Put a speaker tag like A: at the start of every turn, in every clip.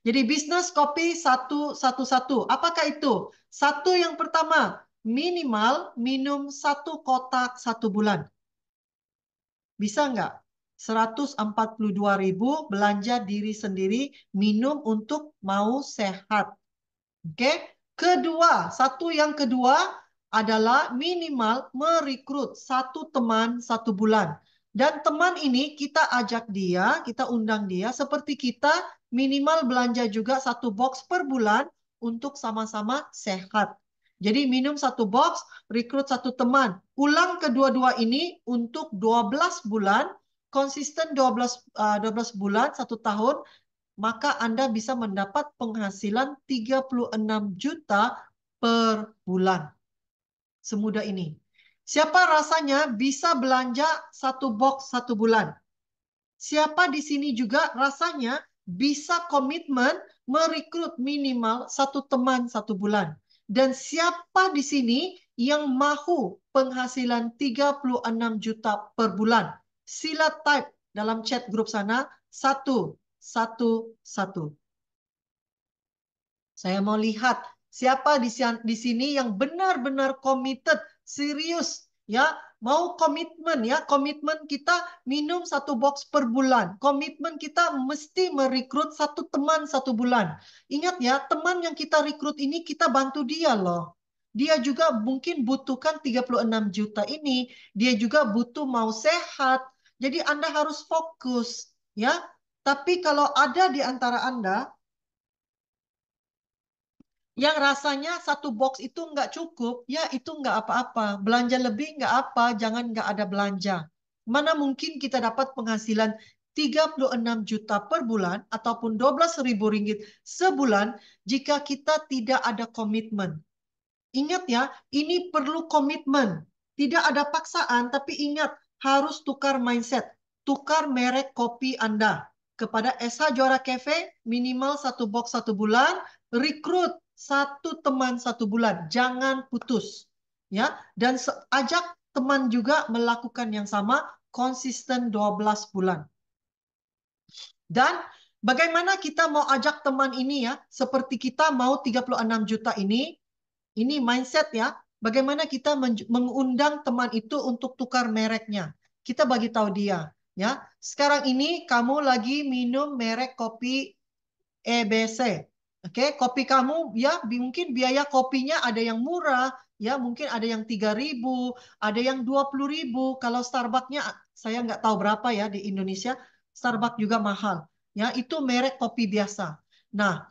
A: Jadi bisnis kopi 111. Apakah itu? Satu yang pertama, minimal minum 1 kotak 1 bulan. Bisa nggak? 142.000 belanja diri sendiri minum untuk mau sehat. Oke. Yang kedua adalah minimal merekrut 1 teman 1 bulan. Dan teman ini kita ajak dia, kita undang dia seperti kita minimal belanja juga 1 box per bulan untuk sama-sama sehat. Jadi minum 1 box, rekrut 1 teman. Ulang kedua-dua ini untuk 12 bulan, konsisten 12 bulan, 1 tahun, maka Anda bisa mendapat penghasilan 36 juta per bulan. Semudah ini. Siapa rasanya bisa belanja 1 box 1 bulan? Siapa di sini juga rasanya bisa komitmen merekrut minimal 1 teman 1 bulan? Dan siapa di sini yang mahu penghasilan 36 juta per bulan? Sila type dalam chat grup sana 111. Saya mau lihat siapa di sini yang benar-benar committed, serius, ya, mau komitmen, ya, komitmen kita minum 1 box per bulan, komitmen kita mesti merekrut 1 teman 1 bulan. Ingat ya, teman yang kita rekrut ini kita bantu dia loh. Dia juga mungkin butuhkan 36 juta ini, dia juga butuh mau sehat. Jadi Anda harus fokus, ya. Tapi kalau ada di antara Anda yang rasanya 1 box itu nggak cukup, ya itu nggak apa-apa. Belanja lebih nggak apa, jangan nggak ada belanja. Mana mungkin kita dapat penghasilan 36 juta per bulan ataupun 12.000 ringgit sebulan jika kita tidak ada komitmen. Ingat ya, ini perlu komitmen. Tidak ada paksaan, tapi ingat harus tukar mindset. Tukar merek kopi Anda. Kepada SH Juara Cafe, minimal 1 box 1 bulan, rekrut 1 teman 1 bulan. Jangan putus. Ya, dan ajak teman juga melakukan yang sama, konsisten 12 bulan. Dan bagaimana kita mau ajak teman ini ya, seperti kita mau 36 juta ini mindset ya. Bagaimana kita mengundang teman itu untuk tukar mereknya. Kita bagi tahu dia, ya. Sekarang ini kamu lagi minum merek kopi EBC. Oke, kopi kamu ya mungkin biaya kopinya ada yang murah, ya mungkin ada yang 3.000, ada yang 20.000. Kalau Starbucksnya saya nggak tahu berapa ya di Indonesia. Starbucks juga mahal. Ya, itu merek kopi biasa. Nah,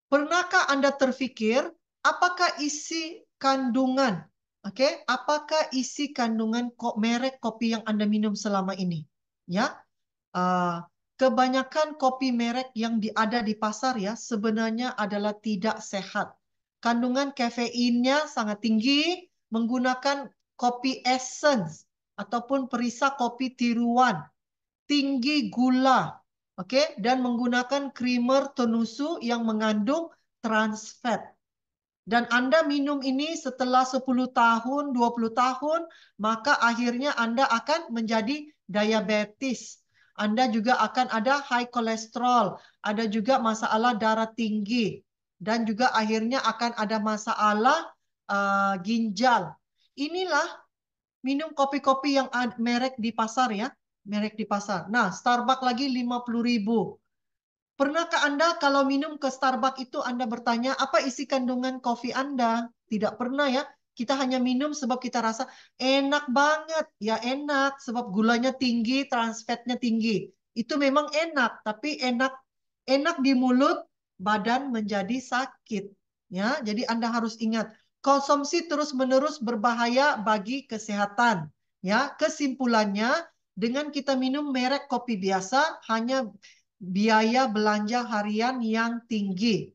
A: pernahkah Anda terfikir apakah isi kandungan, oke? Apakah isi kandungan merek kopi yang Anda minum selama ini? Ya, kebanyakan kopi merek yang ada di pasar ya sebenarnya adalah tidak sehat. Kandungan kafeinnya sangat tinggi, menggunakan kopi essence ataupun perisa kopi tiruan, tinggi gula, oke, dan menggunakan creamer tonusu yang mengandung trans fat. Dan Anda minum ini setelah 10 tahun, 20 tahun, maka akhirnya Anda akan menjadi diabetes. Anda juga akan ada high kolesterol, ada juga masalah darah tinggi, dan juga akhirnya akan ada masalah ginjal. Inilah minum kopi-kopi yang merek di pasar ya, merek di pasar. Nah, Starbucks lagi 50.000. Pernahkah Anda kalau minum ke Starbucks itu Anda bertanya apa isi kandungan kopi Anda? Tidak pernah ya. Kita hanya minum sebab kita rasa enak banget. Ya enak sebab gulanya tinggi, trans fatnya tinggi. Itu memang enak, tapi enak di mulut, badan menjadi sakit. Ya, jadi Anda harus ingat, konsumsi terus-menerus berbahaya bagi kesehatan. Ya, kesimpulannya dengan kita minum merek kopi biasa hanya biaya belanja harian yang tinggi.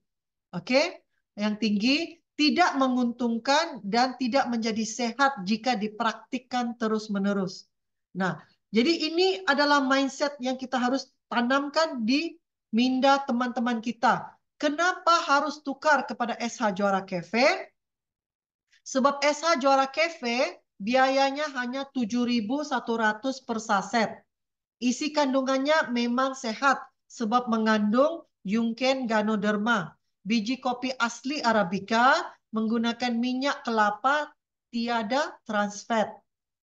A: Oke? Yang tinggi tidak menguntungkan dan tidak menjadi sehat jika dipraktikkan terus-menerus. Nah, jadi ini adalah mindset yang kita harus tanamkan di minda teman-teman kita. Kenapa harus tukar kepada SH Juara Cafe? Sebab SH Juara Cafe biayanya hanya 7.100 per saset. Isi kandungannya memang sehat sebab mengandung Yungken Ganoderma. Biji kopi asli Arabica menggunakan minyak kelapa tiada trans fat.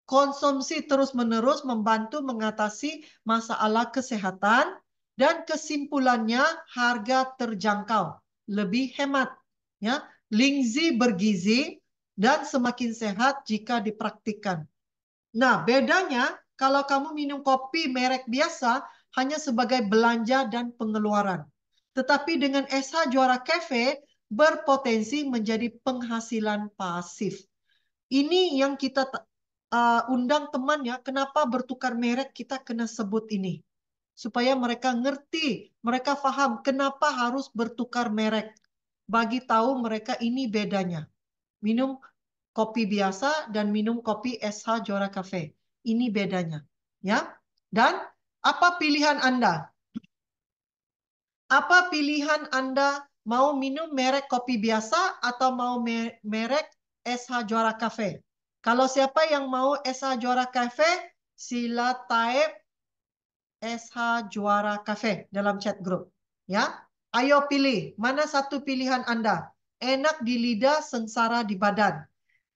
A: Konsumsi terus-menerus membantu mengatasi masalah kesehatan dan kesimpulannya harga terjangkau, lebih hemat, ya. Lingzi bergizi dan semakin sehat jika dipraktikkan. Nah, bedanya kalau kamu minum kopi merek biasa hanya sebagai belanja dan pengeluaran. Tetapi dengan SH Juara Cafe berpotensi menjadi penghasilan pasif. Ini yang kita undang temannya, kenapa bertukar merek kita kena sebut ini. Supaya mereka ngerti, mereka paham kenapa harus bertukar merek. Bagi tahu mereka ini bedanya. Minum kopi biasa dan minum kopi SH Juara Cafe. Ini bedanya. Ya. Dan apa pilihan Anda? Apa pilihan Anda? Mau minum merek kopi biasa atau mau merek SH Juara Cafe? Kalau siapa yang mau SH Juara Cafe, sila type SH Juara Cafe dalam chat group. Ya, ayo pilih. Mana satu pilihan Anda? Enak di lidah, sengsara di badan.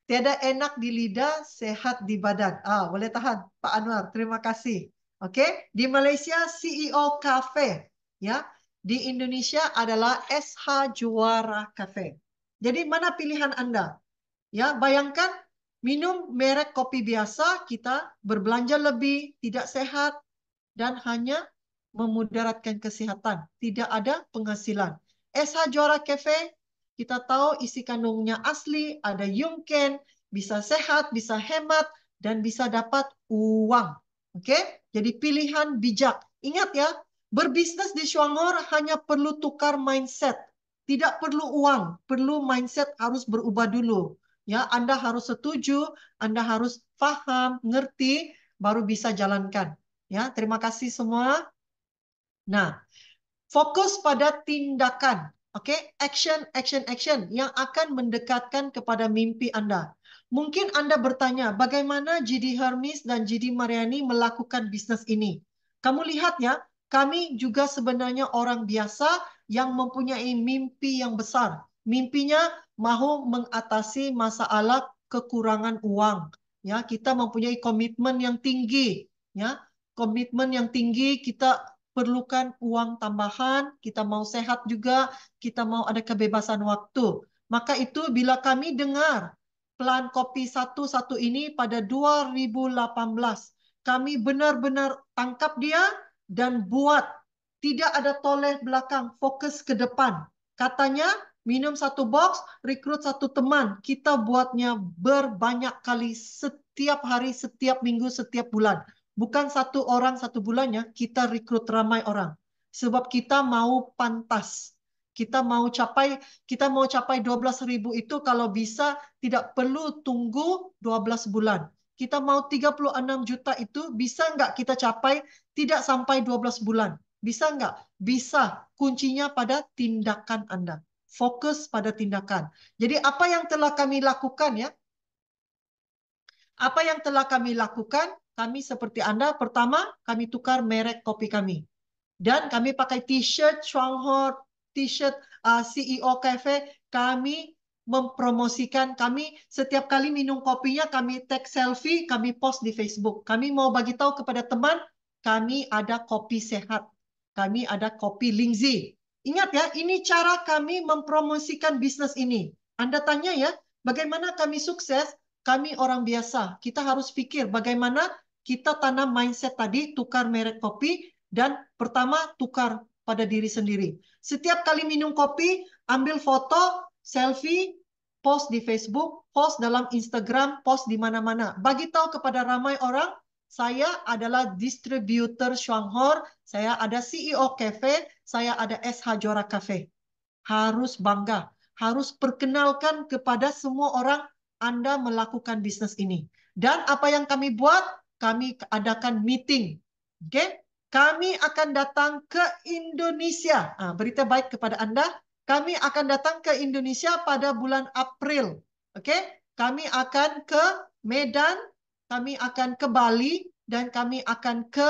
A: Tiada enak di lidah, sehat di badan. Boleh tahan, Pak Anwar. Terima kasih. Oke, di Malaysia CEO Cafe, ya. Di Indonesia adalah SH Juara Cafe. Jadi mana pilihan Anda? Ya, bayangkan minum merek kopi biasa, kita berbelanja lebih, tidak sehat, dan hanya memudaratkan kesehatan. Tidak ada penghasilan. SH Juara Cafe, kita tahu isi kandungnya asli, ada yungken, bisa sehat, bisa hemat, dan bisa dapat uang. Oke? Jadi pilihan bijak. Ingat ya, berbisnis di Shuanghor hanya perlu tukar mindset. Tidak perlu uang, perlu mindset harus berubah dulu. Ya, Anda harus setuju, Anda harus paham, ngerti, baru bisa jalankan. Ya, terima kasih semua. Nah, fokus pada tindakan. Oke, action, action, action yang akan mendekatkan kepada mimpi Anda. Mungkin Anda bertanya, bagaimana GD Hermes dan GD Mariani melakukan bisnis ini? Kamu lihat ya, kami juga sebenarnya orang biasa yang mempunyai mimpi yang besar. Mimpinya mahu mengatasi masalah kekurangan uang. Ya, kita mempunyai komitmen yang tinggi. Ya, komitmen yang tinggi, kita perlukan uang tambahan, kita mau sehat juga, kita mau ada kebebasan waktu. Maka itu bila kami dengar plan kopi satu-satu ini pada 2018, kami benar-benar tangkap dia dan buat. Tidak ada toleh belakang, fokus ke depan. Katanya, minum satu box, rekrut satu teman. Kita buatnya berbanyak kali setiap hari, setiap minggu, setiap bulan. Bukan satu orang satu bulannya, kita rekrut ramai orang. Sebab kita mau pantas. Kita mau capai 12.000 itu kalau bisa tidak perlu tunggu 12 bulan. Kita mau 36 juta itu bisa nggak kita capai tidak sampai 12 bulan? Bisa nggak? Bisa. Kuncinya pada tindakan Anda. Fokus pada tindakan. Jadi apa yang telah kami lakukan ya? Apa yang telah kami lakukan? Kami seperti Anda, pertama kami tukar merek kopi kami. Dan kami pakai t-shirt Shuanghor, t-shirt CEO Cafe, kami mempromosikan, kami setiap kali minum kopinya, kami tag selfie, kami post di Facebook. Kami mau bagi tahu kepada teman, kami ada kopi sehat. Kami ada kopi Lingzi. Ingat ya, ini cara kami mempromosikan bisnis ini. Anda tanya ya, bagaimana kami sukses? Kami orang biasa. Kita harus pikir bagaimana kita tanam mindset tadi, tukar merek kopi, dan pertama tukar pada diri sendiri. Setiap kali minum kopi, ambil foto, selfie, post di Facebook, post dalam Instagram, post di mana-mana. Bagi tahu kepada ramai orang, saya adalah distributor Shuanghor, saya ada CEO Cafe, saya ada SH Juara Cafe. Harus bangga, harus perkenalkan kepada semua orang Anda melakukan bisnis ini. Dan apa yang kami buat? Kami adakan meeting. Oke? Kami akan datang ke Indonesia. Berita baik kepada Anda, kami akan datang ke Indonesia pada bulan April. Oke? Kami akan ke Medan, kami akan ke Bali, dan kami akan ke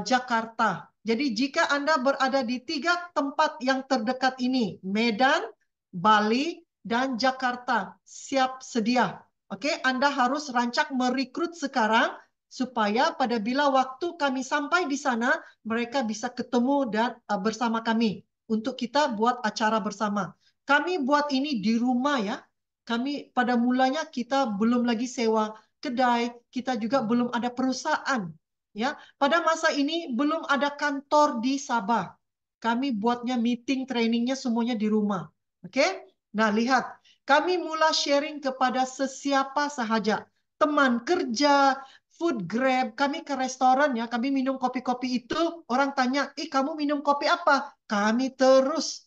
A: Jakarta. Jadi jika Anda berada di 3 tempat yang terdekat ini, Medan, Bali, dan Jakarta, siap sedia. Oke, Anda harus rancak merekrut sekarang supaya pada bila waktu kami sampai di sana, mereka bisa ketemu dan bersama kami untuk kita buat acara bersama. Kami buat ini di rumah ya. Kami pada mulanya kita belum lagi sewa kedai, kita juga belum ada perusahaan. Ya, pada masa ini belum ada kantor di Sabah. Kami buatnya meeting, trainingnya semuanya di rumah. Oke? Nah, lihat. Kami mula sharing kepada sesiapa sahaja. Teman kerja, food grab. Kami ke restoran ya, kami minum kopi-kopi itu. Orang tanya, kamu minum kopi apa? Kami terus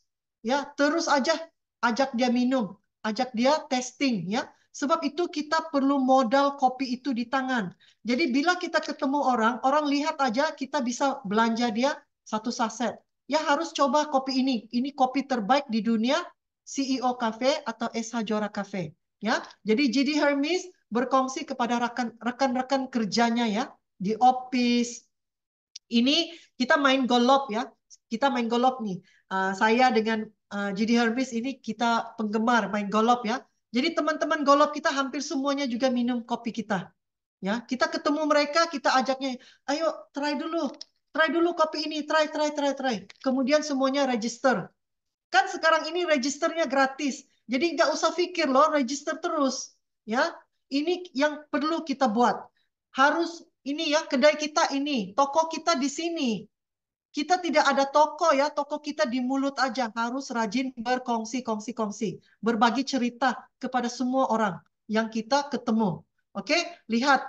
A: aja ajak dia minum. Ajak dia testing ya. Sebab itu kita perlu modal kopi itu di tangan. Jadi bila kita ketemu orang, orang lihat aja kita bisa belanja dia 1 saset. Ya harus coba kopi ini. Ini kopi terbaik di dunia, CEO Cafe atau SH Jora Cafe. Ya, jadi GD Hermes berkongsi kepada rekan-rekan kerjanya ya di office. Ini kita main golop ya. Kita main golop nih. Saya dengan GD Hermes ini kita penggemar main golop ya. Jadi teman-teman golop kita hampir semuanya juga minum kopi kita. Ya, kita ketemu mereka, kita ajaknya, ayo try dulu kopi ini, try. Kemudian semuanya register. Kan sekarang ini registernya gratis, jadi nggak usah pikir loh, register terus. Ya, ini yang perlu kita buat. Harus ini ya, kedai kita ini, toko kita di sini. Kita tidak ada toko ya, toko kita di mulut aja. Harus rajin berkongsi, berbagi cerita kepada semua orang yang kita ketemu. Oke, lihat.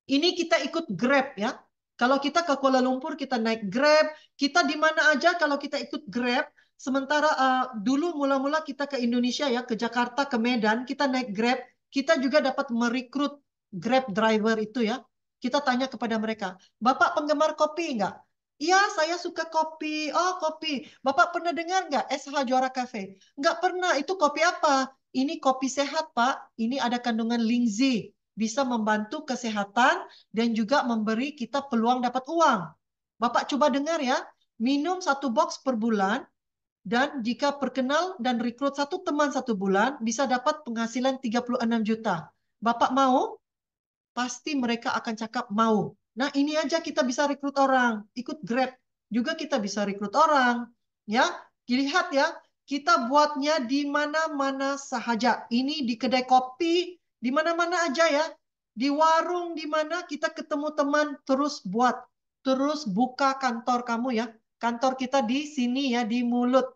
A: Ini kita ikut Grab ya. Kalau kita ke Kuala Lumpur, kita naik Grab. Kita di mana aja kalau kita ikut Grab. Sementara dulu mula-mula kita ke Indonesia ya, ke Jakarta, ke Medan, kita naik Grab. Kita juga dapat merekrut Grab driver itu ya. Kita tanya kepada mereka, Bapak penggemar kopi enggak? Iya, saya suka kopi. Oh, kopi. Bapak pernah dengar nggak SH Juara Cafe? Nggak pernah. Itu kopi apa? Ini kopi sehat, Pak. Ini ada kandungan lingzi, bisa membantu kesehatan dan juga memberi kita peluang dapat uang. Bapak coba dengar ya, minum 1 box per bulan dan jika perkenal dan rekrut 1 teman 1 bulan bisa dapat penghasilan 36 juta. Bapak mau? Pasti mereka akan cakap mau. Nah, ini aja kita bisa rekrut orang, ikut Grab juga kita bisa rekrut orang. Ya, lihat ya, kita buatnya di mana-mana sahaja. Ini di kedai kopi, di mana-mana aja ya. Di warung di mana kita ketemu teman terus buat, terus buka kantor kamu ya. Kantor kita di sini ya, di mulut.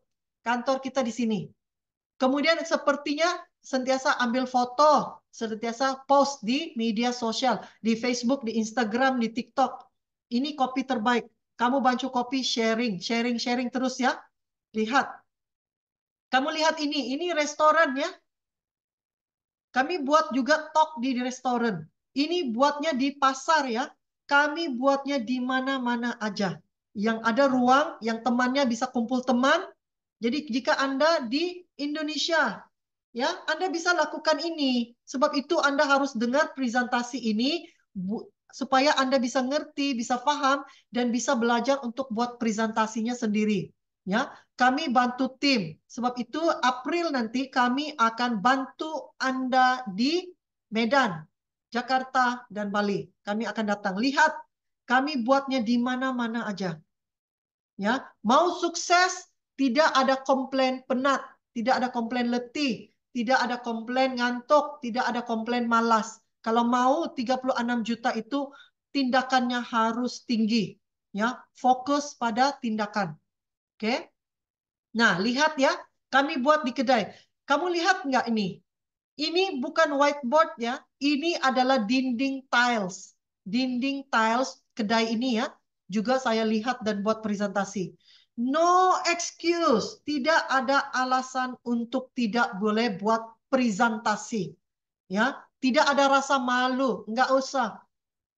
A: Kantor kita di sini. Kemudian sepertinya sentiasa ambil foto, sentiasa post di media sosial, di Facebook, di Instagram, di TikTok. Ini kopi terbaik. Kamu bantu kopi sharing terus ya. Lihat. Kamu lihat ini restoran ya. Kami buat juga talk di restoran. Ini buatnya di pasar ya. Kami buatnya di mana-mana aja. Yang ada ruang, yang temannya bisa kumpul teman. Jadi jika Anda di Indonesia, ya, Anda bisa lakukan ini. Sebab itu Anda harus dengar presentasi ini supaya Anda bisa ngerti, bisa paham, dan bisa belajar untuk buat presentasinya sendiri. Ya, kami bantu tim. Sebab itu April nanti kami akan bantu Anda di Medan, Jakarta, dan Bali. Kami akan datang. Lihat, kami buatnya di mana-mana aja. Ya, mau sukses, tidak ada komplain penat, tidak ada komplain letih, tidak ada komplain ngantuk, tidak ada komplain malas. Kalau mau 36 juta itu tindakannya harus tinggi. Ya, fokus pada tindakan. Oke? Nah, lihat ya, kami buat di kedai. Kamu lihat nggak ini? Ini bukan whiteboard ya, ini adalah dinding tiles. Dinding tiles kedai ini ya, juga saya lihat dan buat presentasi. No excuse, tidak ada alasan untuk tidak boleh buat presentasi. Ya, tidak ada rasa malu, nggak usah.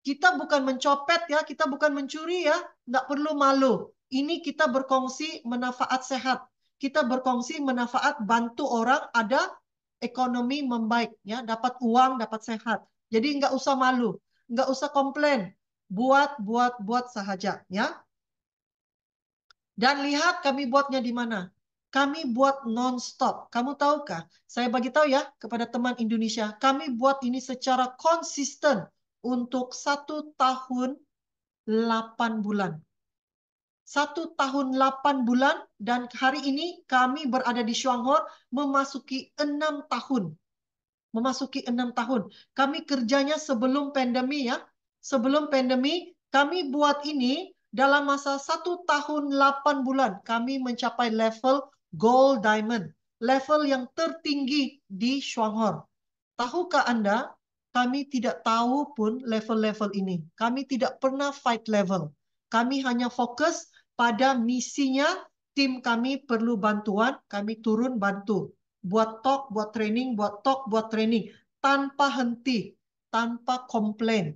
A: Kita bukan mencopet ya, kita bukan mencuri ya, nggak perlu malu. Ini kita berkongsi manfaat sehat. Kita berkongsi manfaat bantu orang ada ekonomi membaik ya, dapat uang, dapat sehat. Jadi nggak usah malu, nggak usah komplain. Buat sahaja ya. Dan lihat kami buatnya di mana. Kami buat non-stop. Kamu tahukah? Saya bagi tahu ya kepada teman Indonesia. Kami buat ini secara konsisten untuk 1 tahun 8 bulan. 1 tahun 8 bulan dan hari ini kami berada di Shuanghor memasuki 6 tahun. Memasuki 6 tahun. Kami kerjanya sebelum pandemi ya. Sebelum pandemi, kami buat ini dalam masa 1 tahun 8 bulan. Kami mencapai level Gold Diamond. Level yang tertinggi di Shuanghor. Tahukah Anda, kami tidak tahu pun level-level ini. Kami tidak pernah fight level. Kami hanya fokus pada misinya, tim kami perlu bantuan, kami turun bantu. Buat talk, buat training, buat talk, buat training. Tanpa henti, tanpa komplain.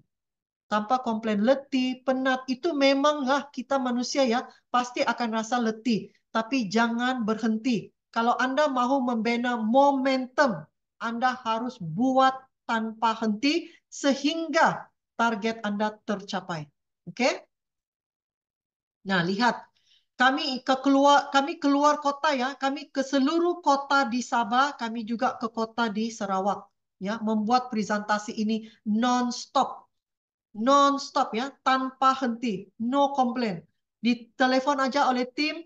A: Tanpa komplain, letih, penat, itu memanglah kita manusia ya, pasti akan rasa letih. Tapi jangan berhenti. Kalau Anda mau membina momentum, Anda harus buat tanpa henti sehingga target Anda tercapai. Oke? Nah, lihat. Kami keluar kota ya, kami ke seluruh kota di Sabah, kami juga ke kota di Sarawak ya, membuat presentasi ini non-stop. Non-stop ya, tanpa henti, no complain. Ditelepon aja oleh tim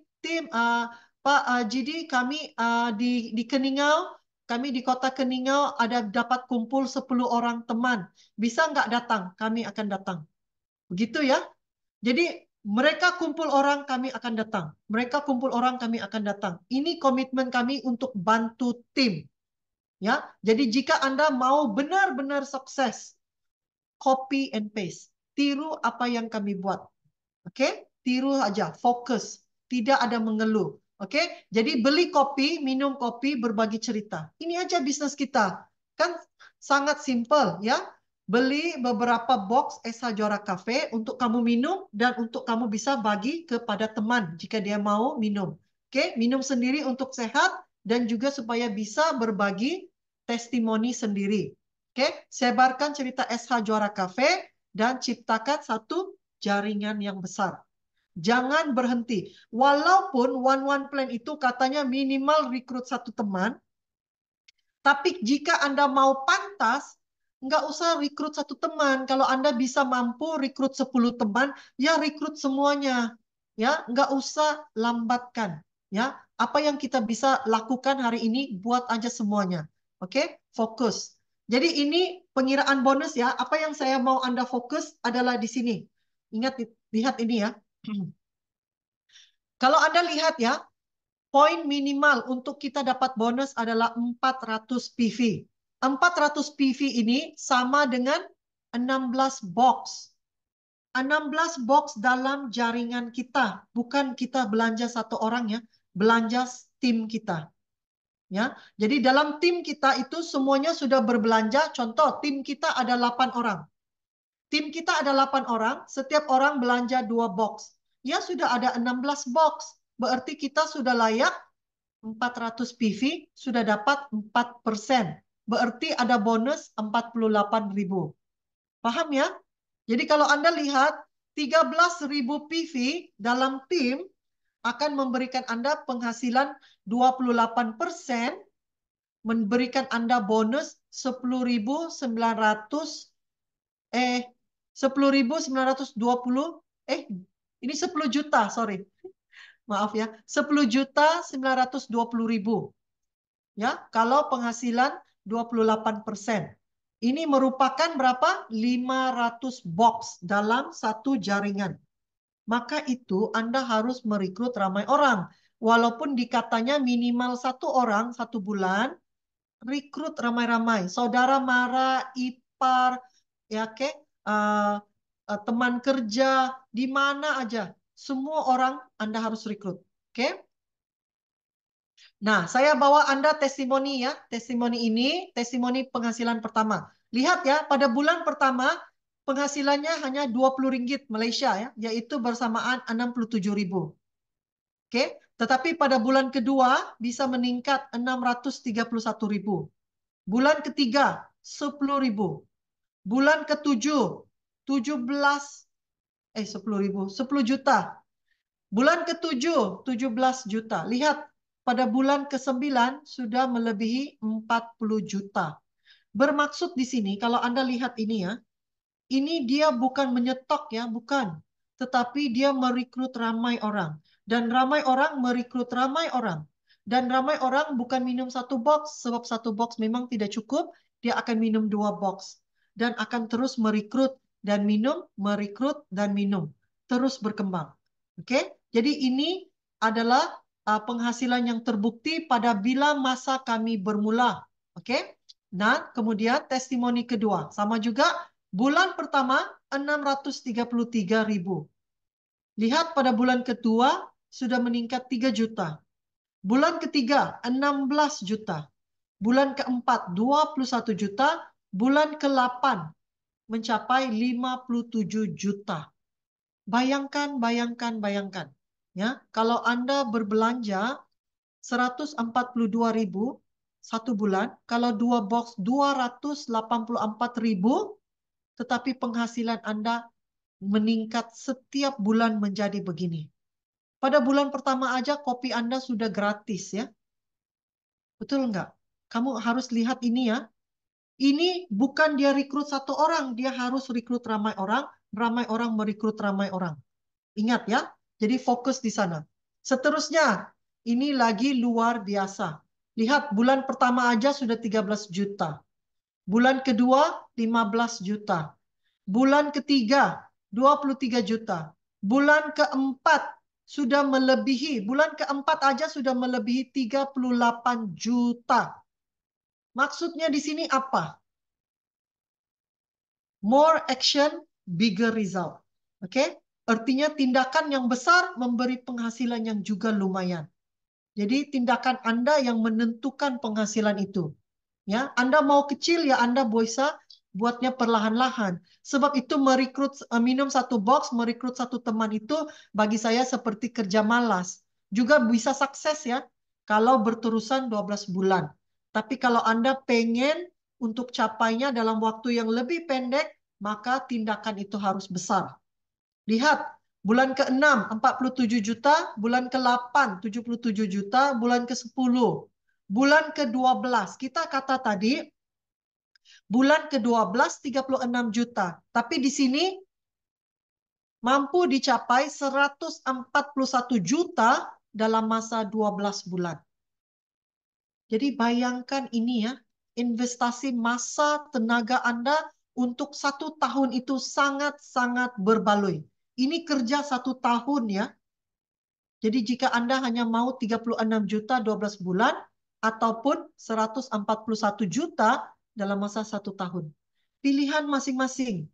A: Pak Jidi, kami di Keningau, kami di kota Keningau ada dapat kumpul 10 orang teman. Bisa nggak datang? Kami akan datang. Begitu ya. Jadi mereka kumpul orang, kami akan datang. Mereka kumpul orang, kami akan datang. Ini komitmen kami untuk bantu tim. Ya, jadi jika Anda mau benar-benar sukses, copy and paste. Tiru apa yang kami buat. Oke? Tiru aja, fokus. Tidak ada mengeluh. Oke? Jadi beli kopi, minum kopi, berbagi cerita. Ini aja bisnis kita. Kan sangat simple ya. Beli beberapa box SH Juara Cafe untuk kamu minum dan untuk kamu bisa bagi kepada teman jika dia mau minum. Oke? Minum sendiri untuk sehat dan juga supaya bisa berbagi testimoni sendiri. Oke, sebarkan cerita SH Juara Cafe dan ciptakan satu jaringan yang besar. Jangan berhenti. Walaupun one-one plan itu katanya minimal rekrut 1 teman, tapi jika Anda mau pantas, nggak usah rekrut 1 teman. Kalau Anda bisa mampu rekrut 10 teman, ya rekrut semuanya. Ya, nggak usah lambatkan. Ya, apa yang kita bisa lakukan hari ini, buat aja semuanya. Oke, fokus. Jadi ini pengiraan bonus ya. Apa yang saya mau Anda fokus adalah di sini. Ingat, lihat ini ya. Kalau Anda lihat ya, poin minimal untuk kita dapat bonus adalah 400 PV. 400 PV ini sama dengan 16 box. 16 box dalam jaringan kita. Bukan kita belanja 1 orang ya, belanja tim kita. Ya, jadi dalam tim kita itu semuanya sudah berbelanja. Contoh, tim kita ada 8 orang. Tim kita ada 8 orang, setiap orang belanja 2 box. Ya sudah ada 16 box. Berarti kita sudah layak 400 PV, sudah dapat 4%. Berarti ada bonus 48.000. Paham ya? Jadi kalau Anda lihat 13.000 PV dalam tim akan memberikan Anda penghasilan 28%, memberikan Anda bonus 10.920 ini 10 juta, sorry. Maaf ya, 10.920.000. Ya, kalau penghasilan 28%. Ini merupakan berapa? 500 box dalam satu jaringan. Maka itu Anda harus merekrut ramai orang. Walaupun dikatanya minimal 1 orang 1 bulan, rekrut ramai-ramai. Saudara mara, ipar, ya teman kerja, di mana aja. Semua orang Anda harus rekrut. Oke? Nah, saya bawa Anda testimoni ya. Testimoni ini, testimoni penghasilan pertama. Lihat ya, pada bulan pertama penghasilannya hanya 20 ringgit Malaysia ya, yaitu bersamaan 67.000. Oke, tetapi pada bulan kedua bisa meningkat 631.000. Bulan ketiga 10.000. Bulan ketujuh 10 juta. Bulan ke-7, 17 juta. Lihat, pada bulan ke-9 sudah melebihi 40 juta. Bermaksud di sini, kalau Anda lihat ini ya, ini dia bukan menyetok ya, bukan. Tetapi dia merekrut ramai orang. Dan ramai orang merekrut ramai orang. Dan ramai orang bukan minum satu box, sebab satu box memang tidak cukup, dia akan minum 2 box. Dan akan terus merekrut dan minum, merekrut dan minum. Terus berkembang. Oke? Jadi ini adalah penghasilan yang terbukti pada bila masa kami bermula. Oke? Nah, kemudian testimoni kedua. Sama juga. Bulan pertama 633.000. Lihat pada bulan kedua sudah meningkat 3 juta. Bulan ketiga 16 juta. Bulan keempat 21 juta. Bulan ke-8 mencapai 57 juta. Bayangkan, bayangkan, bayangkan. Ya, kalau Anda berbelanja 142.000 satu bulan, kalau 2 box 284.000, tetapi penghasilan Anda meningkat setiap bulan menjadi begini. Pada bulan pertama aja kopi Anda sudah gratis ya. Betul nggak? Kamu harus lihat ini ya. Ini bukan dia rekrut satu orang, dia harus rekrut ramai orang merekrut ramai orang. Ingat ya, jadi fokus di sana. Seterusnya, ini lagi luar biasa. Lihat, bulan pertama aja sudah 13 juta. Bulan kedua, 15 juta. Bulan ketiga, 23 juta. Bulan keempat, sudah melebihi. Bulan keempat aja sudah melebihi 38 juta. Maksudnya di sini apa? More action, bigger result. Oke? Artinya tindakan yang besar memberi penghasilan yang juga lumayan. Jadi tindakan Anda yang menentukan penghasilan itu. Ya, Anda mau kecil ya Anda bisa buatnya perlahan-lahan. Sebab itu merekrut minum satu box, merekrut satu teman itu bagi saya seperti kerja malas. Juga bisa sukses ya kalau berterusan 12 bulan. Tapi kalau Anda pengen untuk capainya dalam waktu yang lebih pendek, maka tindakan itu harus besar. Lihat, bulan ke-6 47 juta, bulan ke-8 77 juta, bulan ke-10, bulan ke-12. Kita kata tadi bulan ke-12 36 juta. Tapi di sini mampu dicapai 141 juta dalam masa 12 bulan. Jadi bayangkan ini ya, investasi masa tenaga Anda untuk 1 tahun itu sangat-sangat berbaloi. Ini kerja 1 tahun ya. Jadi jika Anda hanya mau 36 juta 12 bulan, ataupun 141 juta dalam masa 1 tahun. Pilihan masing-masing.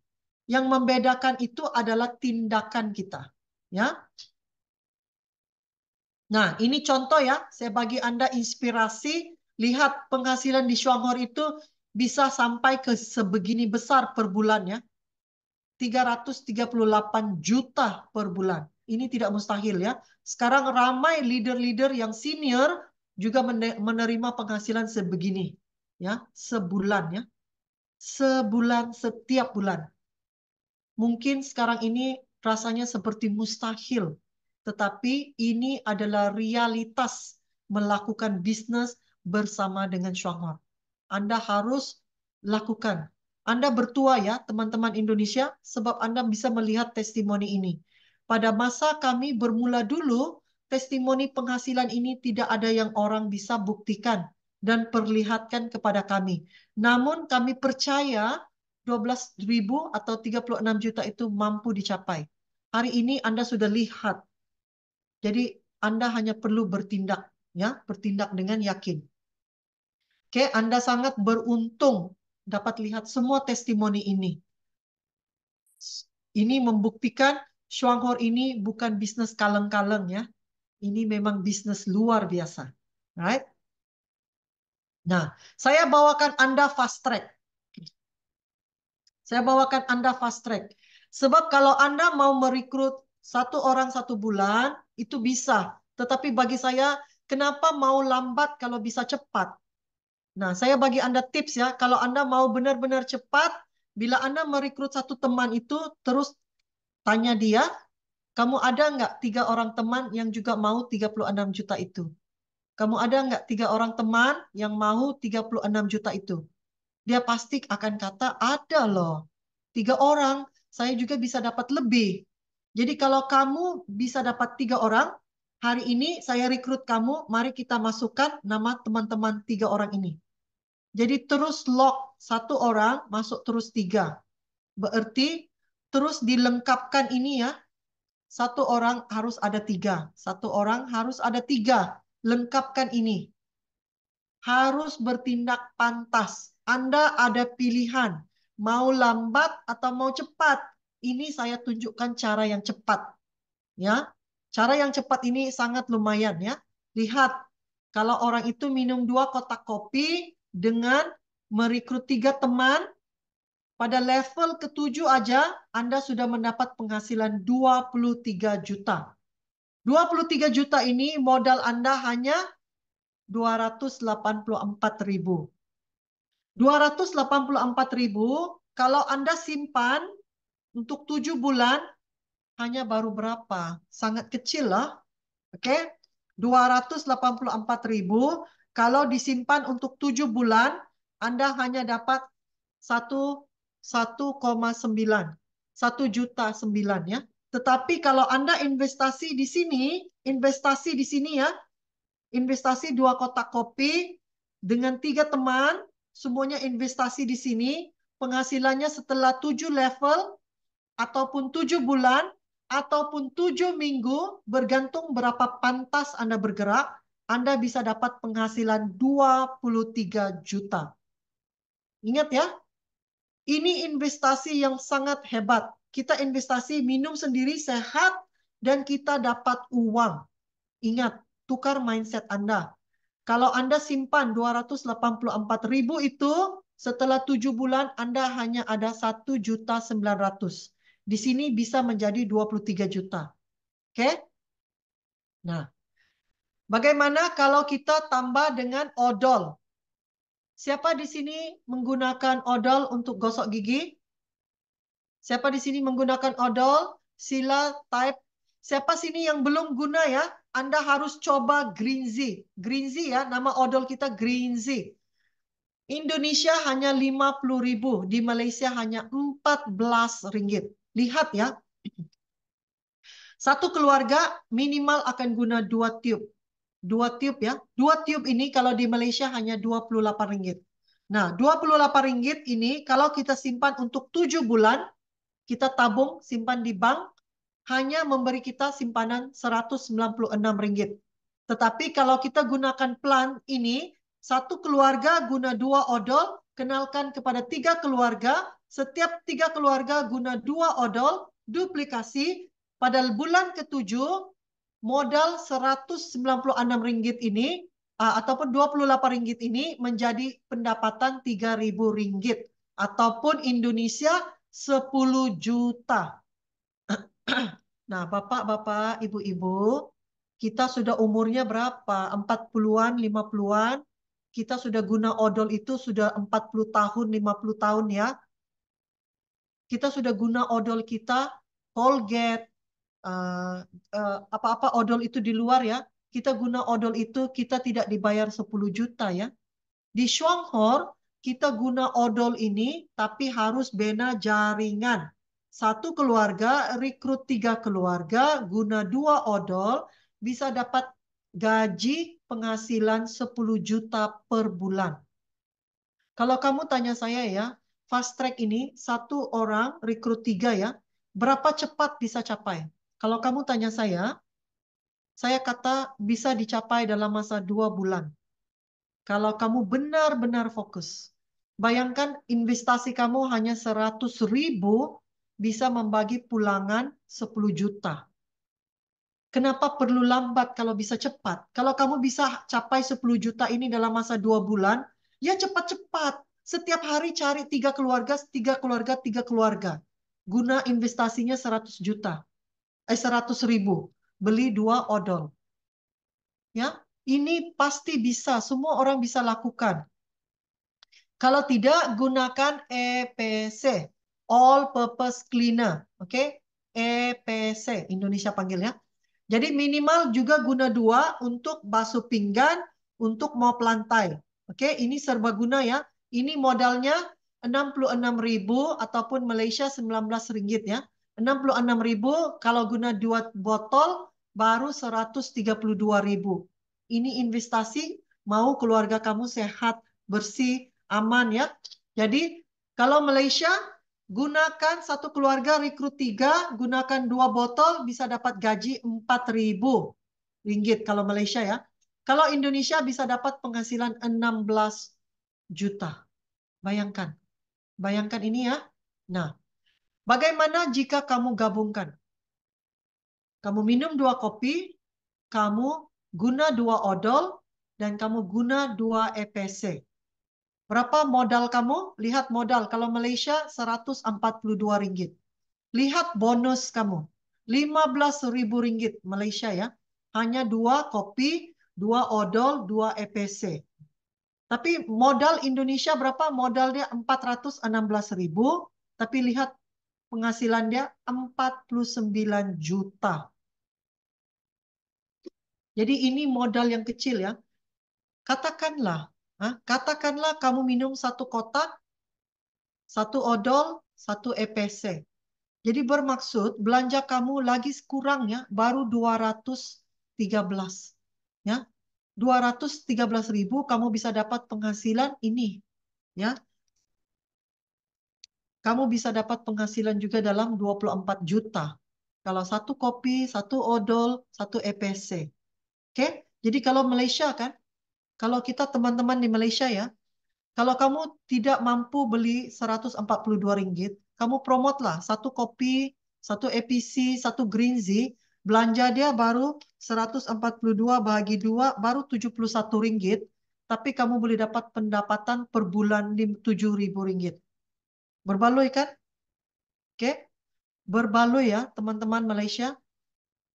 A: Yang membedakan itu adalah tindakan kita. Ya. Nah, ini contoh ya. Saya bagi Anda inspirasi. Lihat penghasilan di Shuanghor itu bisa sampai ke sebegini besar per bulan ya. 338 juta per bulan. Ini tidak mustahil ya. Sekarang ramai leader-leader yang senior juga menerima penghasilan sebegini. Ya, sebulan ya. Sebulan, setiap bulan. Mungkin sekarang ini rasanya seperti mustahil. Tetapi ini adalah realitas melakukan bisnis bersama dengan Shuanghor. Anda harus lakukan. Anda bertua ya, teman-teman Indonesia, sebab Anda bisa melihat testimoni ini. Pada masa kami bermula dulu, testimoni penghasilan ini tidak ada yang orang bisa buktikan dan perlihatkan kepada kami. Namun kami percaya 12.000 atau 36 juta itu mampu dicapai. Hari ini Anda sudah lihat. Jadi Anda hanya perlu bertindak, ya, bertindak dengan yakin. Oke, Anda sangat beruntung dapat lihat semua testimoni ini. Ini membuktikan Shuanghor ini bukan bisnis kaleng-kaleng ya. Ini memang bisnis luar biasa. Right? Nah, saya bawakan Anda fast track. Saya bawakan Anda fast track. Sebab kalau Anda mau merekrut satu orang 1 bulan, itu bisa. Tetapi bagi saya, kenapa mau lambat kalau bisa cepat? Nah, saya bagi Anda tips ya. Kalau Anda mau benar-benar cepat, bila Anda merekrut satu teman itu, terus tanya dia, Kamu ada nggak 3 orang teman yang juga mau 36 juta itu? Kamu ada nggak 3 orang teman yang mau 36 juta itu? Dia pasti akan kata, ada loh. 3 orang, saya juga bisa dapat lebih. Jadi kalau kamu bisa dapat 3 orang, hari ini saya rekrut kamu, mari kita masukkan nama teman-teman 3 orang ini. Jadi terus lock 1 orang, masuk terus 3. Berarti terus dilengkapkan ini ya, 1 orang harus ada 3. 1 orang harus ada 3. Lengkapkan ini. Harus bertindak pantas. Anda ada pilihan. Mau lambat atau mau cepat. Ini saya tunjukkan cara yang cepat. Ya, cara yang cepat ini sangat lumayan ya. Lihat, kalau orang itu minum 2 kotak kopi dengan merekrut 3 teman, pada level ke-7 aja, Anda sudah mendapat penghasilan 23 juta. 23 juta ini modal Anda hanya 284.000. 284.000 kalau Anda simpan untuk 7 bulan hanya baru berapa? Sangat kecil lah. Oke? 284.000 kalau disimpan untuk 7 bulan Anda hanya dapat 1,9. 1,9 juta ya. Tetapi kalau Anda investasi di sini ya, investasi 2 kotak kopi dengan 3 teman, semuanya investasi di sini, penghasilannya setelah 7 level, ataupun 7 bulan, ataupun 7 minggu, bergantung berapa pantas Anda bergerak, Anda bisa dapat penghasilan 23 juta. Ingat ya, ini investasi yang sangat hebat. Kita investasi minum sendiri sehat, dan kita dapat uang. Ingat, tukar mindset Anda. Kalau Anda simpan 284.000 itu, setelah 7 bulan Anda hanya ada 1.900.000. Di sini bisa menjadi 23 juta. Oke? Nah, bagaimana kalau kita tambah dengan odol? Siapa di sini menggunakan odol untuk gosok gigi? Siapa di sini menggunakan odol? Sila type. Siapa sini yang belum guna ya? Anda harus coba Greenzy. Greenzy ya, nama odol kita Greenzy. Indonesia hanya 50.000, di Malaysia hanya 14 ringgit. Lihat ya, satu keluarga minimal akan guna 2 tiub. 2 tiub ya. 2 tiub ini kalau di Malaysia hanya 28 ringgit. Nah, 28 ringgit ini kalau kita simpan untuk 7 bulan, kita tabung, simpan di bank, hanya memberi kita simpanan 196 ringgit. Tetapi kalau kita gunakan plan ini, satu keluarga guna 2 odol, kenalkan kepada 3 keluarga, setiap 3 keluarga guna 2 odol, duplikasi, pada bulan ke-7, modal 196 ringgit ini, ataupun 28 ringgit ini, menjadi pendapatan 3.000 ringgit, ataupun Indonesia 10 juta. Nah, bapak-bapak, ibu-ibu, kita sudah umurnya berapa? 40-an, 50-an. Kita sudah guna odol itu sudah 40 tahun, 50 tahun ya. Kita sudah guna odol kita, Colgate, apa-apa odol itu di luar ya. Kita guna odol itu, kita tidak dibayar 10 juta ya. Di Shuanghor, kita guna odol ini, tapi harus bina jaringan. Satu keluarga, rekrut 3 keluarga, guna 2 odol, bisa dapat gaji penghasilan 10 juta per bulan. Kalau kamu tanya saya ya, fast track ini, 1 orang rekrut 3 ya, berapa cepat bisa capai? Kalau kamu tanya saya kata bisa dicapai dalam masa 2 bulan. Kalau kamu benar-benar fokus. Bayangkan investasi kamu hanya 100.000 bisa membagi pulangan 10 juta. Kenapa perlu lambat kalau bisa cepat? Kalau kamu bisa capai 10 juta ini dalam masa 2 bulan, ya cepat-cepat. Setiap hari cari 3 keluarga, 3 keluarga, 3 keluarga. Guna investasinya 100 juta. 100.000. Beli 2 odol. Ya, ini pasti bisa. Semua orang bisa lakukan. Kalau tidak, gunakan EPC, All Purpose Cleaner. Oke? EPC, Indonesia panggilnya. Jadi minimal juga guna 2 untuk basuh pinggan, untuk mop lantai. Oke, ini serbaguna ya. Ini modalnya 66.000 ataupun Malaysia 19 ringgit ya. 66.000 kalau guna 2 botol baru 132.000. Ini investasi mau keluarga kamu sehat, bersih, aman ya. Jadi kalau Malaysia gunakan satu keluarga rekrut 3, gunakan 2 botol bisa dapat gaji 4.000 ringgit kalau Malaysia ya. Kalau Indonesia bisa dapat penghasilan 16 juta. Bayangkan. Bayangkan ini ya. Nah, bagaimana jika kamu gabungkan? Kamu minum 2 kopi, kamu guna 2 odol, dan kamu guna 2 EPC. Berapa modal kamu? Lihat modal. Kalau Malaysia 142 ringgit. Lihat bonus kamu. 15.000 ringgit Malaysia ya. Hanya 2 kopi, 2 odol, 2 EPC. Tapi modal Indonesia berapa? Modal dia 416.000. Tapi lihat penghasilan dia 49 juta. Jadi ini modal yang kecil ya. Katakanlah, katakanlah kamu minum 1 kotak, 1 odol, 1 EPC. Jadi bermaksud belanja kamu lagi kurangnya baru 213. Ya. 213.000 kamu bisa dapat penghasilan ini. Ya. Kamu bisa dapat penghasilan juga dalam 24 juta. Kalau 1 kopi, 1 odol, 1 EPC. Oke? Jadi kalau Malaysia kan, kalau kita teman-teman di Malaysia ya, kalau kamu tidak mampu beli 142 ringgit, kamu promote lah 1 kopi, 1 APC, 1 Green Zee, belanja dia baru 142 bahagi 2, baru 71 ringgit, tapi kamu boleh dapat pendapatan per bulan 7.000 ringgit. Berbaloi kan? Oke? Berbaloi ya teman-teman Malaysia.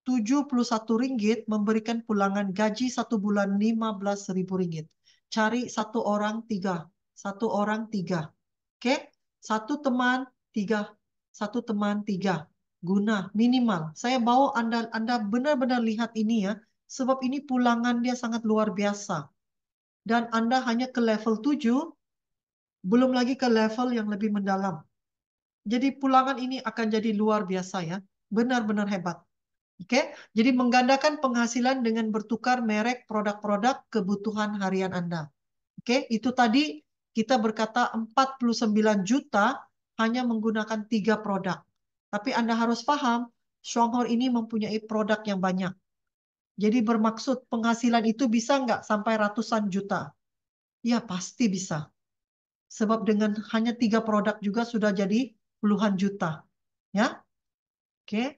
A: 71 ringgit memberikan pulangan gaji 1 bulan 15.000 ringgit. Cari 1 orang 3. 1 orang 3. Oke? 1 teman 3. 1 teman 3. Guna minimal. Saya mau Anda benar-benar lihat ini ya. Sebab ini pulangan dia sangat luar biasa. Dan Anda hanya ke level 7. Belum lagi ke level yang lebih mendalam. Jadi pulangan ini akan jadi luar biasa ya. Benar-benar hebat. Oke, jadi menggandakan penghasilan dengan bertukar merek produk-produk kebutuhan harian Anda. Oke, itu tadi kita berkata 49 juta hanya menggunakan 3 produk. Tapi Anda harus paham, Songhor ini mempunyai produk yang banyak. Jadi bermaksud penghasilan itu bisa nggak sampai ratusan juta? Ya, pasti bisa. Sebab dengan hanya 3 produk juga sudah jadi puluhan juta. Ya, oke.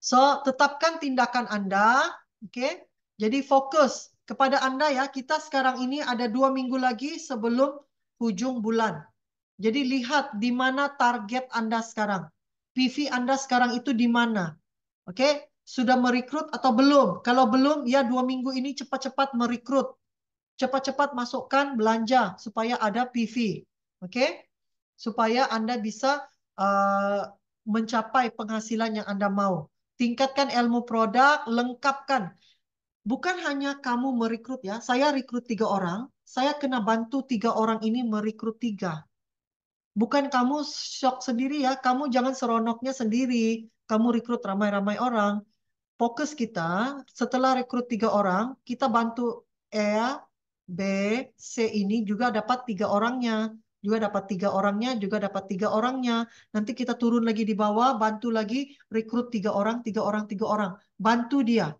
A: So, tetapkan tindakan Anda, oke? Jadi fokus kepada Anda ya. Kita sekarang ini ada 2 minggu lagi sebelum hujung bulan. Jadi lihat di mana target Anda sekarang. PV Anda sekarang itu di mana? Oke? Sudah merekrut atau belum? Kalau belum, ya 2 minggu ini cepat-cepat merekrut. Cepat-cepat masukkan belanja supaya ada PV. Oke? Supaya Anda bisa mencapai penghasilan yang Anda mau. Tingkatkan ilmu produk, lengkapkan. Bukan hanya kamu merekrut ya, saya rekrut 3 orang, saya kena bantu 3 orang ini merekrut 3. Bukan kamu shock sendiri ya, kamu jangan seronoknya sendiri. Kamu rekrut ramai-ramai orang. Fokus kita, setelah rekrut 3 orang, kita bantu E, B, C ini juga dapat 3 orangnya. Juga dapat 3 orangnya, juga dapat 3 orangnya. Nanti kita turun lagi di bawah, bantu lagi, rekrut 3 orang, 3 orang, 3 orang. Bantu dia.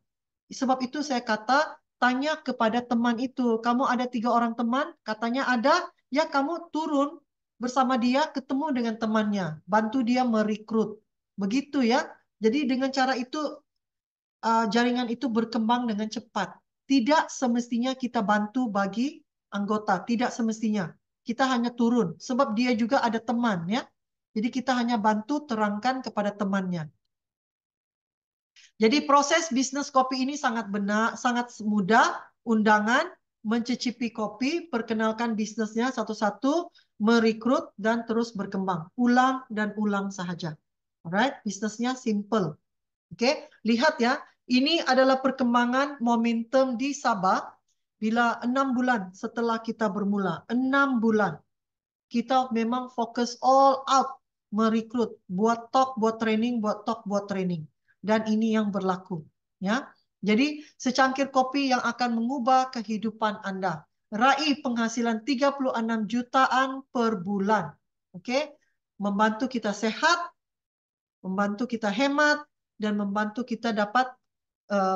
A: Sebab itu saya kata, tanya kepada teman itu. Kamu ada 3 orang teman? Katanya ada. Ya kamu turun bersama dia, ketemu dengan temannya. Bantu dia merekrut. Begitu ya. Jadi dengan cara itu, jaringan itu berkembang dengan cepat. Tidak semestinya kita bantu bagi anggota. Tidak semestinya. Kita hanya turun. Sebab dia juga ada teman ya. Jadi kita hanya bantu terangkan kepada temannya. Jadi proses bisnis kopi ini sangat benar, sangat mudah. Undangan, mencicipi kopi, perkenalkan bisnisnya satu-satu, merekrut dan terus berkembang. Ulang dan ulang sahaja. Alright, bisnisnya simple. Oke, lihat ya, ini adalah perkembangan momentum di Sabah bila 6 bulan setelah kita bermula. 6 bulan. Kita memang fokus all out merekrut, buat talk, buat training, buat talk, buat training. Dan ini yang berlaku. Ya, jadi secangkir kopi yang akan mengubah kehidupan Anda. Raih penghasilan 36 jutaan per bulan. Oke, membantu kita sehat, membantu kita hemat, dan membantu kita dapat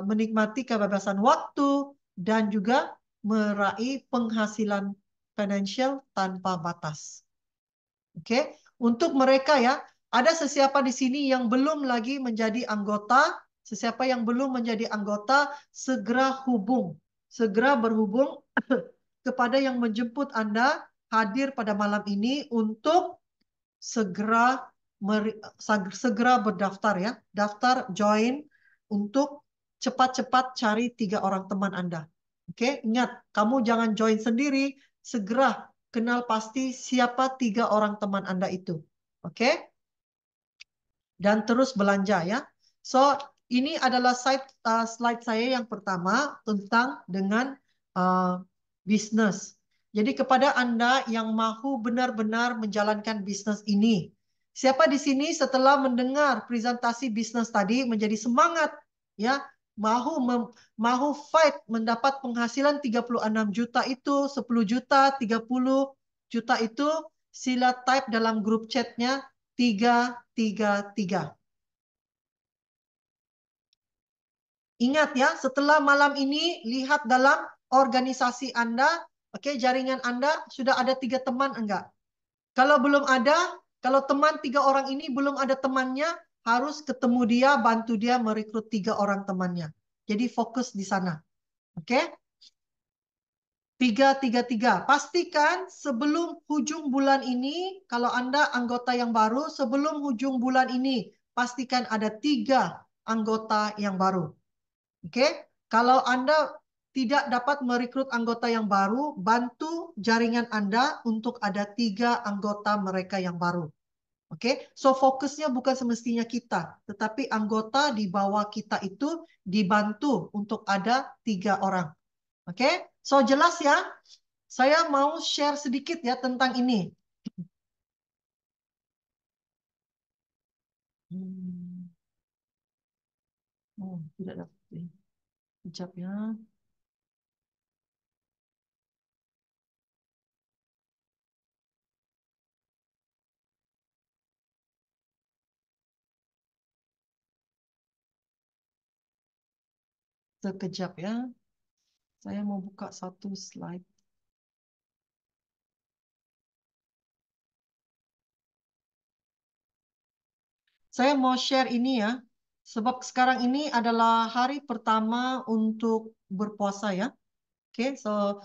A: menikmati kebebasan waktu dan juga meraih penghasilan financial tanpa batas. Oke, untuk mereka ya, ada sesiapa di sini yang belum lagi menjadi anggota, sesiapa yang belum menjadi anggota, segera berhubung kepada yang menjemput Anda hadir pada malam ini untuk segera segera berdaftar ya, daftar join untuk cepat-cepat cari 3 orang teman Anda. Oke, ingat, kamu jangan join sendiri, segera kenal pasti siapa 3 orang teman Anda itu. Oke, dan terus belanja ya. So, ini adalah slide saya yang pertama tentang dengan bisnis. Jadi kepada Anda yang mahu benar-benar menjalankan bisnis ini, siapa di sini setelah mendengar presentasi bisnis tadi menjadi semangat ya, mahu fight mendapat penghasilan 36 juta itu, 10 juta, 30 juta itu, sila type dalam grup chatnya 333. Ingat ya, setelah malam ini lihat dalam organisasi Anda, oke, jaringan Anda sudah ada 3 teman enggak? Kalau belum ada, kalau teman 3 orang ini belum ada temannya, harus ketemu dia, bantu dia merekrut 3 orang temannya. Jadi fokus di sana. Oke? 333. Pastikan sebelum hujung bulan ini, kalau Anda anggota yang baru, sebelum hujung bulan ini, pastikan ada 3 anggota yang baru. Oke, kalau Anda tidak dapat merekrut anggota yang baru, bantu jaringan Anda untuk ada 3 anggota mereka yang baru. Oke, so fokusnya bukan semestinya kita, tetapi anggota di bawah kita itu dibantu untuk ada 3 orang. Oke, so jelas ya. Saya mau share sedikit ya tentang ini. Oh, tidak dapat. Sekejap ya. Sekejap ya. Saya mau buka satu slide. Saya mau share ini ya, sebab sekarang ini adalah hari pertama untuk berpuasa ya. Oke, so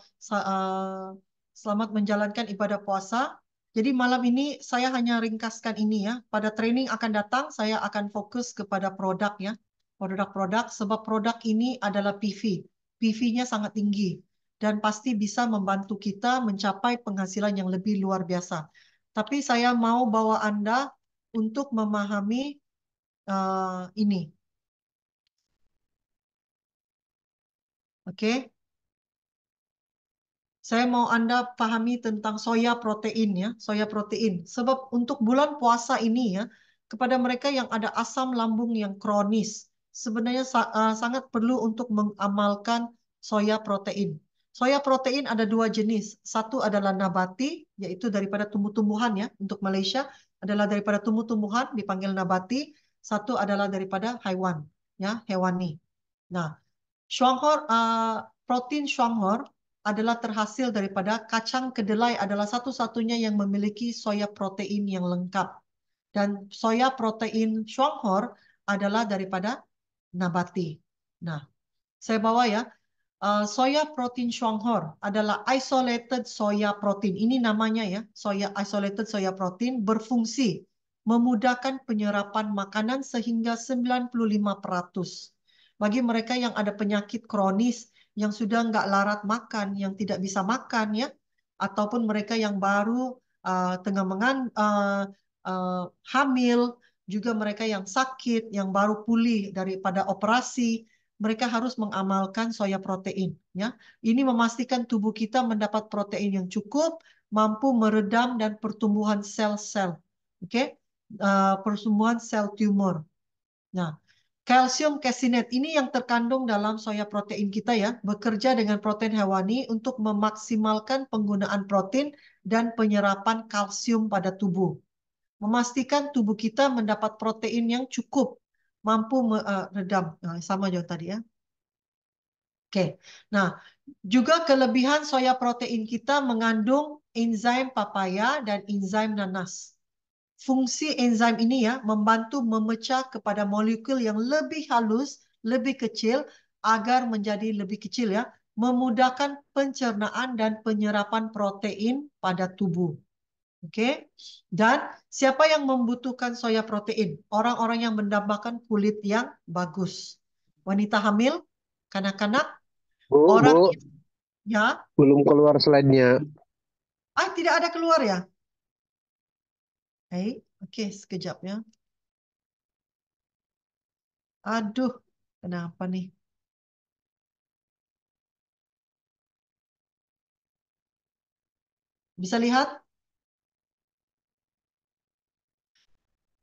A: selamat menjalankan ibadah puasa. Jadi malam ini saya hanya ringkaskan ini ya. Pada training akan datang, saya akan fokus kepada produk ya. Produk-produk, sebab produk ini adalah PV. PV-nya sangat tinggi dan pasti bisa membantu kita mencapai penghasilan yang lebih luar biasa. Tapi saya mau bawa Anda untuk memahami ini. Oke, saya mau Anda pahami tentang soya protein ya, soya protein. Sebab untuk bulan puasa ini ya, kepada mereka yang ada asam lambung yang kronis, sebenarnya sangat perlu untuk mengamalkan soya protein. Soya protein ada 2 jenis. Satu adalah nabati, yaitu daripada tumbuh-tumbuhan ya. Untuk Malaysia adalah daripada tumbuh-tumbuhan dipanggil nabati. Satu adalah daripada haiwan, ya, hewani. Nah, protein Shanghor adalah terhasil daripada kacang kedelai adalah satu-satunya yang memiliki soya protein yang lengkap. Dan soya protein Shanghor adalah daripada nabati. Nah, saya bawa ya. Soya protein Shanghor adalah isolated soya protein. Ini namanya ya, isolated soya protein berfungsi memudahkan penyerapan makanan sehingga 95%. Bagi mereka yang ada penyakit kronis, yang sudah nggak larat makan, yang tidak bisa makan ya, ataupun mereka yang baru tengah hamil, juga mereka yang sakit, yang baru pulih daripada operasi, mereka harus mengamalkan soya protein. Ya, ini memastikan tubuh kita mendapat protein yang cukup, mampu meredam dan pertumbuhan sel-sel, oke, pertumbuhan sel tumor. Nah, kalsium casein ini yang terkandung dalam soya protein kita ya, bekerja dengan protein hewani untuk memaksimalkan penggunaan protein dan penyerapan kalsium pada tubuh. Memastikan tubuh kita mendapat protein yang cukup, mampu meredam. Nah, sama juga tadi ya. Oke. Nah, juga kelebihan soya protein kita mengandung enzim papaya dan enzim nanas. Fungsi enzim ini ya membantu memecah kepada molekul yang lebih halus, lebih kecil agar menjadi lebih kecil ya, memudahkan pencernaan dan penyerapan protein pada tubuh. Oke. Dan siapa yang membutuhkan soya protein? Orang-orang yang mendambakan kulit yang bagus. Wanita hamil, kanak-kanak,
B: Bu,
A: orang
B: Bu,
A: ya.
B: belum keluar slide-nya.
A: Tidak ada keluar ya? Oke, sekejap ya. Aduh, kenapa nih? Bisa lihat?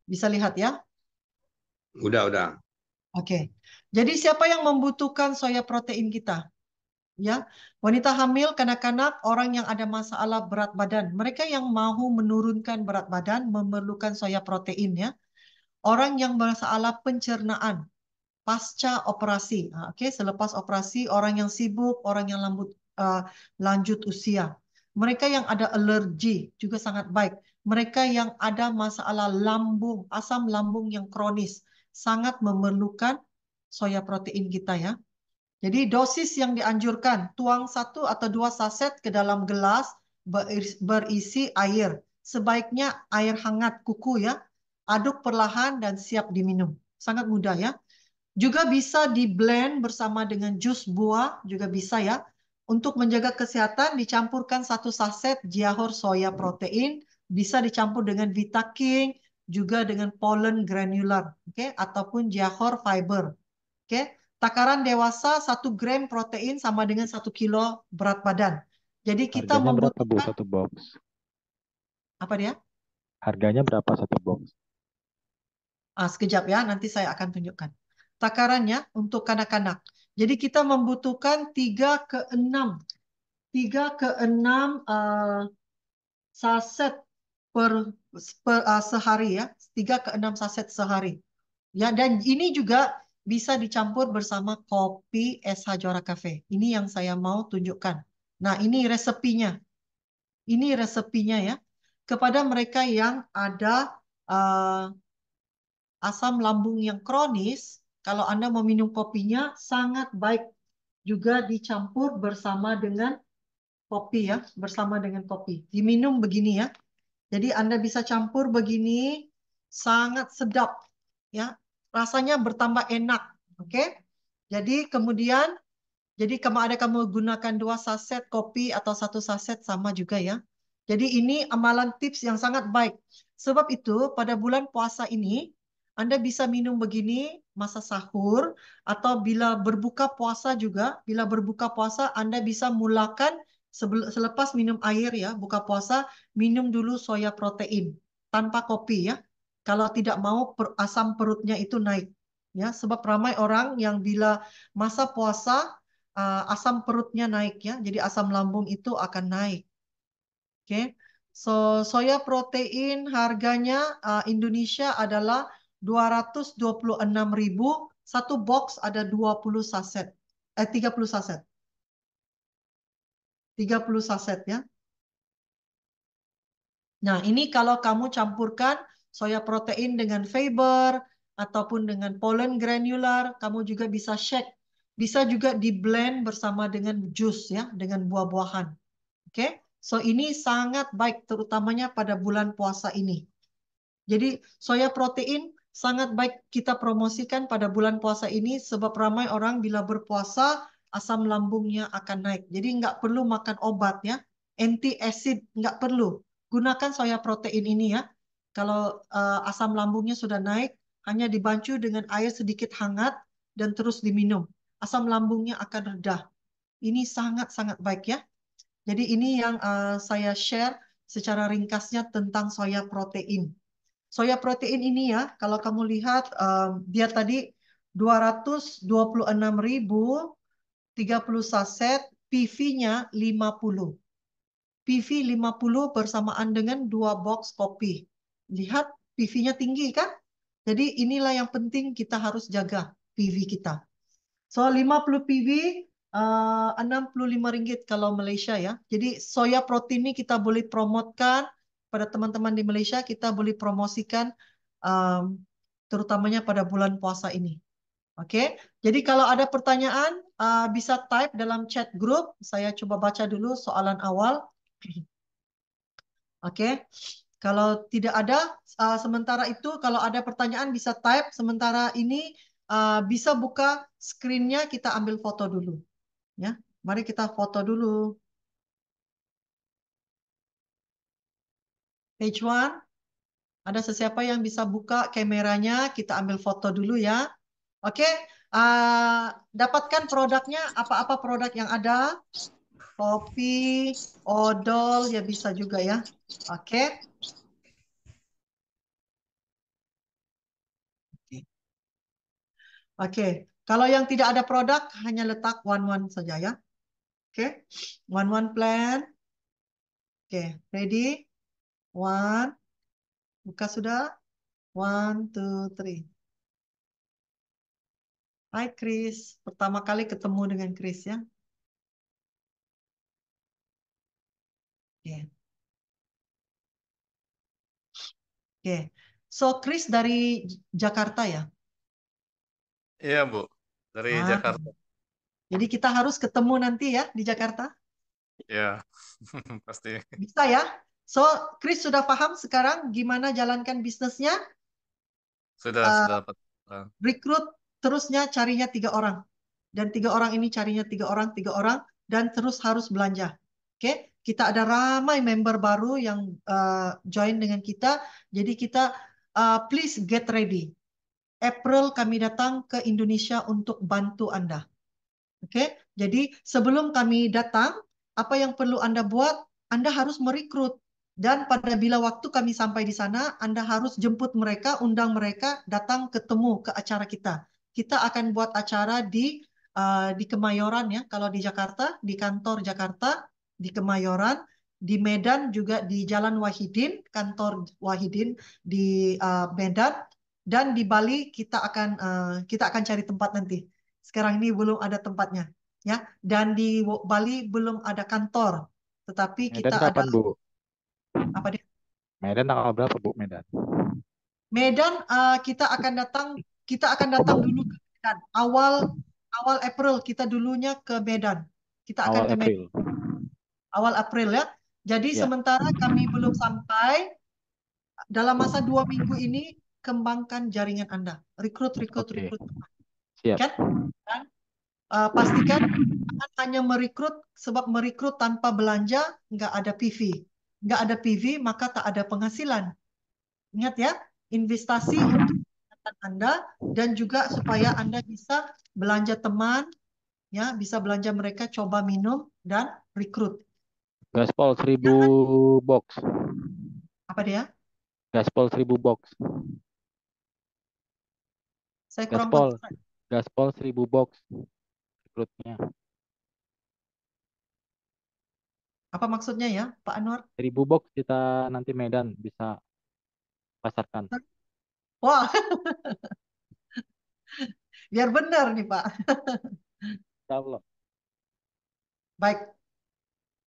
A: Bisa lihat ya?
C: Udah.
A: Oke. Jadi siapa yang membutuhkan soya protein kita? Ya, wanita hamil, kanak-kanak, orang yang ada masalah berat badan. Mereka yang mau menurunkan berat badan memerlukan soya protein ya. Orang yang bermasalah pencernaan pasca operasi. Oke, selepas operasi, orang yang sibuk, orang yang lanjut usia. Mereka yang ada alergi juga sangat baik. Mereka yang ada masalah lambung, asam lambung yang kronis, sangat memerlukan soya protein kita ya. Jadi dosis yang dianjurkan, tuang 1 atau 2 saset ke dalam gelas berisi air. Sebaiknya air hangat kuku ya. Aduk perlahan dan siap diminum. Sangat mudah ya. Juga bisa di blend bersama dengan jus buah, juga bisa ya. Untuk menjaga kesehatan, dicampurkan 1 saset Jiahor soya protein, bisa dicampur dengan Vita King, juga dengan pollen granular, oke, ataupun Jiahor fiber, oke. Takaran dewasa 1 gram protein sama dengan 1 kilo berat badan. Jadi kita
D: Harganya berapa, Bu,
A: membutuhkan
D: satu box?
A: apa dia?
D: Harganya berapa satu box?
A: Sekejap ya, nanti saya akan tunjukkan. Takarannya untuk kanak-kanak. Jadi kita membutuhkan 3 ke 6 saset sehari ya. 3 ke 6 saset sehari. Ya, dan ini juga bisa dicampur bersama kopi SH Juara Cafe. Ini yang saya mau tunjukkan. Nah, ini resepinya. Ini resepinya ya. Kepada mereka yang ada asam lambung yang kronis, kalau Anda meminum kopinya sangat baik juga dicampur bersama dengan kopi ya, bersama dengan kopi. Diminum begini ya. Jadi Anda bisa campur begini, sangat sedap ya. Rasanya bertambah enak, oke? Jadi kemudian kamu gunakan 2 saset kopi atau 1 saset sama juga ya. Jadi ini amalan tips yang sangat baik. Sebab itu pada bulan puasa ini Anda bisa minum begini masa sahur atau bila berbuka puasa juga. Bila berbuka puasa Anda bisa mulakan selepas minum air ya, buka puasa minum dulu soya protein tanpa kopi ya. Kalau tidak mau asam perutnya itu naik ya. Sebab ramai orang yang bila masa puasa asam perutnya naik ya. Jadi asam lambung itu akan naik. Oke. So, soya protein harganya Indonesia adalah 226.000. Satu box ada 20 saset. 30 saset. 30 saset ya. Nah, ini kalau kamu campurkan soya protein dengan fiber ataupun dengan pollen granular, kamu juga bisa shake. Bisa juga di blend bersama dengan jus ya, dengan buah-buahan. Oke, so ini sangat baik terutamanya pada bulan puasa ini. Jadi soya protein sangat baik kita promosikan pada bulan puasa ini sebab ramai orang bila berpuasa asam lambungnya akan naik. Jadi nggak perlu makan obat ya, anti acid nggak perlu. Gunakan soya protein ini ya. Kalau asam lambungnya sudah naik, hanya dibancu dengan air sedikit hangat dan terus diminum. Asam lambungnya akan reda. Ini sangat-sangat baik ya. Jadi ini yang saya share secara ringkasnya tentang soya protein. Soya protein ini ya, kalau kamu lihat dia tadi 226.000, 30 saset, PV-nya 50. PV 50 bersamaan dengan 2 box kopi. Lihat PV-nya tinggi kan? Jadi inilah yang penting kita harus jaga PV kita. So 50 PV Rp65 kalau Malaysia ya. Jadi soya protein ini kita boleh promotkan pada teman-teman di Malaysia, kita boleh promosikan terutamanya pada bulan puasa ini. Oke, jadi kalau ada pertanyaan bisa type dalam chat group. Saya coba baca dulu soalan awal. Oke, kalau tidak ada, sementara itu kalau ada pertanyaan bisa type. Sementara ini bisa buka screen-nya, kita ambil foto dulu. Ya, mari kita foto dulu. Page 1, ada sesiapa yang bisa buka kameranya? Kita ambil foto dulu ya. Oke, dapatkan produknya, apa-apa produk yang ada. Kopi, odol, ya bisa juga ya. Oke. Oke, kalau yang tidak ada produk, hanya letak one saja ya. Oke, one plan. Oke, ready? One, buka sudah. 1, 2, 3. Hai Chris, pertama kali ketemu dengan Chris ya. Oke, oke. So Chris dari Jakarta ya.
E: Iya, Bu. Dari Jakarta.
A: Jadi kita harus ketemu nanti ya di Jakarta.
E: Ya, pasti.
A: Bisa ya. So Chris sudah paham sekarang gimana jalankan bisnisnya?
E: Sudah dapat.
A: Rekrut terusnya carinya 3 orang. Dan 3 orang ini carinya 3 orang, 3 orang. Dan terus harus belanja. Oke, kita ada ramai member baru yang join dengan kita. Jadi kita please get ready. April kami datang ke Indonesia untuk bantu Anda. Oke, jadi sebelum kami datang, apa yang perlu Anda buat? Anda harus merekrut. Dan pada bila waktu kami sampai di sana, Anda harus jemput mereka, undang mereka datang ketemu ke acara kita. Kita akan buat acara di Kemayoran ya, kalau di Jakarta, di kantor Jakarta, di Kemayoran, di Medan juga di Jalan Wahidin, kantor Wahidin di Medan, dan di Bali kita akan cari tempat nanti. Sekarang ini belum ada tempatnya, ya. Dan di Bali belum ada kantor, tetapi
D: Medan
A: kita ada
D: kapan, Bu?
A: apa dia?
D: Medan tanggal berapa, Bu, Medan?
A: Medan kita akan datang dulu ke Medan. Awal April kita dulunya ke Medan. Kita akan
D: Awal
A: ke Medan
D: April.
A: awal April ya. Jadi
D: Ya.
A: sementara kami belum sampai, dalam masa 2 minggu ini kembangkan jaringan Anda. Rekrut.
D: Oke. Siap.
A: Kan? Dan pastikan jangan hanya merekrut, sebab merekrut tanpa belanja nggak ada PV. Nggak ada PV maka tak ada penghasilan. Ingat ya, investasi untuk kesehatan Anda dan juga supaya Anda bisa belanja teman, ya, bisa belanja mereka coba minum dan rekrut.
D: Gaspol 1000
A: Jangan,
D: box.
A: apa dia?
D: Gaspol 1000 box.
A: Saya kurang
D: Gaspol.
A: kontrol.
D: Gaspol 1000 box. Rekrutnya.
A: Apa maksudnya ya, Pak Anwar?
D: 1000 box kita nanti Medan bisa pasarkan.
A: Wah, biar benar nih Pak.
D: Insya Allah.
A: Baik.